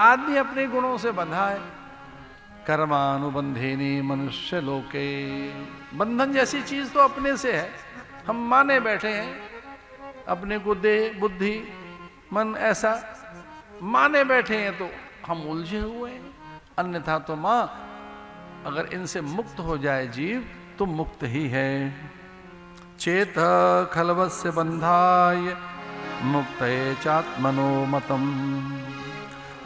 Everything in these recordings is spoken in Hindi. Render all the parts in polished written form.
आदमी अपने गुणों से बंधा है। कर्मानुबंधेने मनुष्य लोके, बंधन जैसी चीज तो अपने से है। हम माने बैठे हैं अपने को, देह बुद्धि मन ऐसा माने बैठे हैं, तो हम उलझे हुए हैं। अन्यथा तो मां, अगर इनसे मुक्त हो जाए जीव तो मुक्त ही है। चेत खलवस्य बंधाय मुक्तये चात्मनो मतम,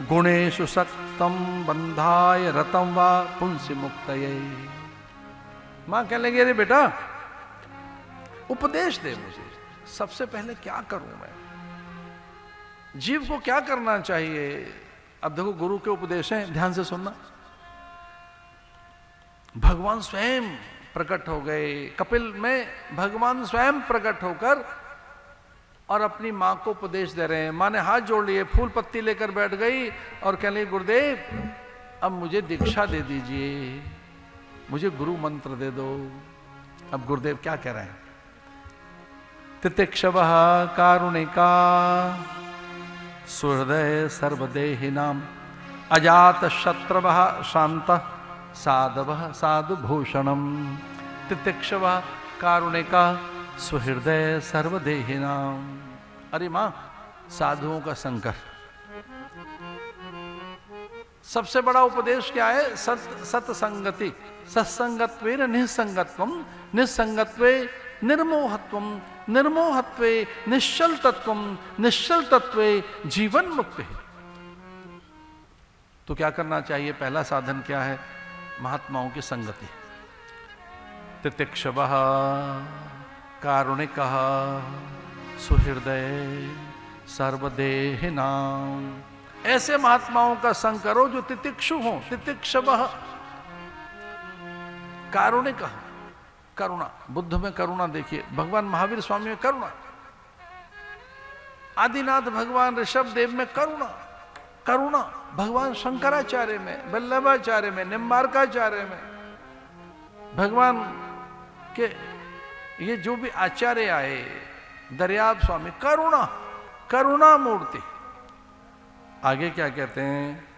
गुणेषु सक्तम बंधाय रतम वा पुंसि मुक्तये। मां कह लेंगे, अरे बेटा उपदेश दे मुझे, सबसे पहले क्या करूं मैं, जीव को क्या करना चाहिए। अब देखो गुरु के उपदेश हैं, ध्यान से सुनना। भगवान स्वयं प्रकट हो गए कपिल में, भगवान स्वयं प्रकट होकर और अपनी मां को उपदेश दे रहे हैं। मां ने हाथ जोड़ लिए, फूल पत्ती लेकर बैठ गई और कह रही, गुरुदेव अब मुझे दीक्षा दे दीजिए, मुझे गुरु मंत्र दे दो। अब गुरुदेव क्या कह रहे हैं, तितिक्षवः कारुणिका सुहृदय सर्वदेहिनाम, अजात शत्रवः शान्तः साधवः साधुभूषणम। तितिक्षवः कारुणिका सुहृदय सर्वदेहिनाम। अरे मां, साधुओं का संकर सबसे बड़ा उपदेश क्या है, सत्संगति। सत्संगत्वेन निस्संगत्वम, निस्संगत्वे निर्मोहत्वम, निर्मोहत्वे निश्चल तत्वम, निश्चल तत्वे जीवन मुक्ति। तो क्या करना चाहिए, पहला साधन क्या है, महात्माओं की संगति। तितिक्षवः कारुणिकः सुहृदय सर्वदेहिनाम। ऐसे महात्माओं का संग करो जो तितिक्षु हो। तितिक्षवः कारुणिकः, करुणा, बुद्ध में करुणा देखिए, भगवान महावीर स्वामी में करुणा, आदिनाथ भगवान ऋषभ देव में करुणा, करुणा भगवान शंकराचार्य में, वल्लभाचार्य में, निम्बार्काचार्य में, भगवान के ये जो भी आचार्य आए, दरियाब स्वामी, करुणा, करुणा मूर्ति। आगे क्या कहते हैं,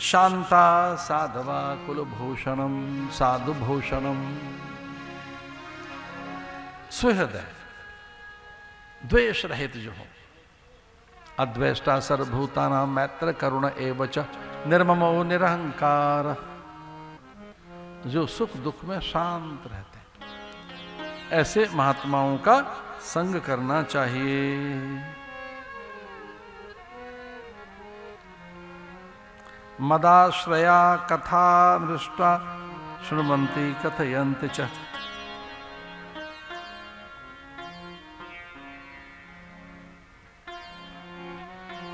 शांता साधवा कुलभूषणम साधुभूषणम, सुहृदय, द्वेष रहित जो हो, अद्वेष्टा सर्वभूतानां मैत्र करुण एवच, निर्ममो निरहंकार, जो सुख दुख में शांत रहते हैं। ऐसे महात्माओं का संग करना चाहिए। मदाश्रया कथा मृष्टा शृण्वन्ति कथयन्ति च,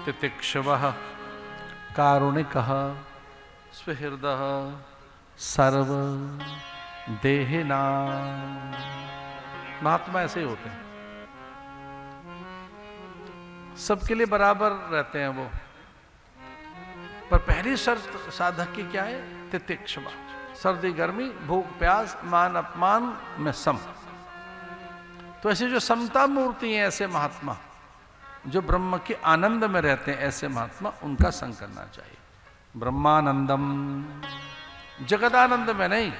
तितिक्षवः कारुणिकः सुहृदः सर्व देहिनाम। महात्मा ऐसे ही होते हैं, सबके लिए बराबर रहते हैं वो। पर पहली शर्त साधक की क्या है, तितिक्षवा, सर्दी गर्मी भूख प्यास मान अपमान में सम। तो ऐसे जो समता मूर्ति हैं, ऐसे महात्मा जो ब्रह्म के आनंद में रहते हैं, ऐसे महात्मा, उनका संग करना चाहिए। ब्रह्मानंदम, जगदानंद में नहीं,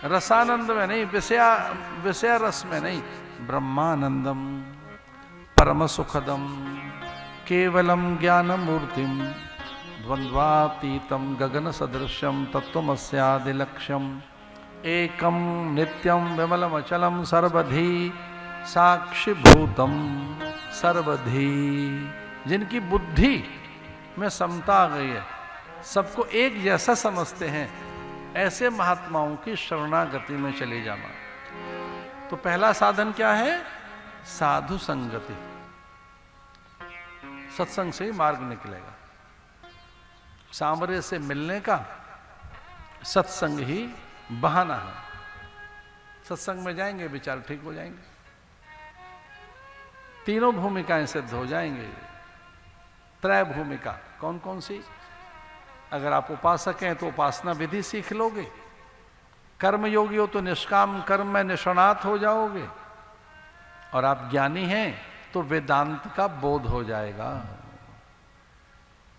रसानंद में नहीं, विषया रस में नहीं, ब्रह्मानंदम परम सुखदम केवलम ज्ञान मूर्तिम द्वंद्वातीतम गगन सदृश्यम तत्वमस्यादि लक्ष्यम एकम नित्यम विमलम अचलम सर्वधी साक्षिभूतम सर्वधी। जिनकी बुद्धि में समता आ गई है, सबको एक जैसा समझते हैं, ऐसे महात्माओं की शरणागति में चले जाना। तो पहला साधन क्या है, साधु संगति। सत्संग से ही मार्ग निकलेगा। सांवरे से मिलने का सत्संग ही बहाना है। सत्संग में जाएंगे विचार ठीक हो जाएंगे, तीनों भूमिकाएं सिद्ध हो जाएंगे। त्रय भूमिका कौन कौन सी, अगर आप उपासक हैं तो उपासना विधि सीख लोगे, कर्म योगी हो तो निष्काम कर्म में निष्णात हो जाओगे, और आप ज्ञानी हैं तो वेदांत का बोध हो जाएगा,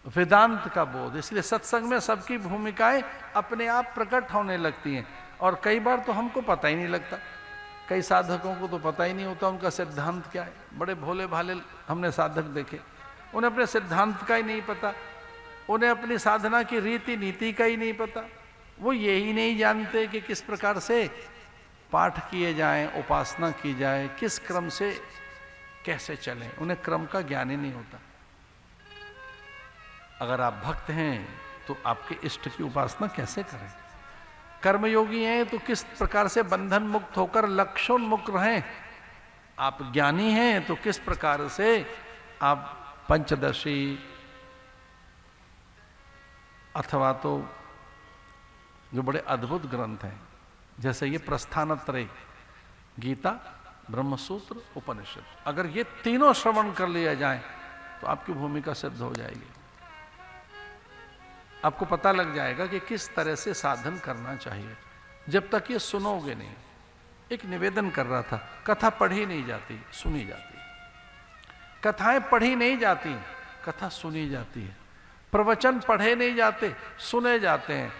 वेदांत का बोध। इसलिए सत्संग में सबकी भूमिकाएं अपने आप प्रकट होने लगती हैं, और कई बार तो हमको पता ही नहीं लगता। कई साधकों को तो पता ही नहीं होता उनका सिद्धांत क्या है। बड़े भोले भाले हमने साधक देखे, उन्हें अपने सिद्धांत का ही नहीं पता, उन्हें अपनी साधना की रीति नीति का ही नहीं पता। वो यही नहीं जानते कि किस प्रकार से पाठ किए जाएं, उपासना की जाए, किस क्रम से कैसे चलें, उन्हें क्रम का ज्ञान ही नहीं होता। अगर आप भक्त हैं तो आपके इष्ट की उपासना कैसे करें? कर्मयोगी हैं तो किस प्रकार से बंधन मुक्त होकर लक्षोन्मुक्त रहें? आप ज्ञानी हैं तो किस प्रकार से आप पंचदशी अथवा तो जो बड़े अद्भुत ग्रंथ हैं जैसे ये प्रस्थानत्रय, गीता, ब्रह्मसूत्र, उपनिषद, अगर ये तीनों श्रवण कर लिया जाए तो आपकी भूमिका सिद्ध हो जाएगी। आपको पता लग जाएगा कि किस तरह से साधन करना चाहिए। जब तक ये सुनोगे नहीं, एक निवेदन कर रहा था, कथा पढ़ी नहीं जाती, सुनी जाती। कथाएं पढ़ी नहीं जाती, कथा सुनी जाती है। प्रवचन पढ़े नहीं जाते, सुने जाते हैं।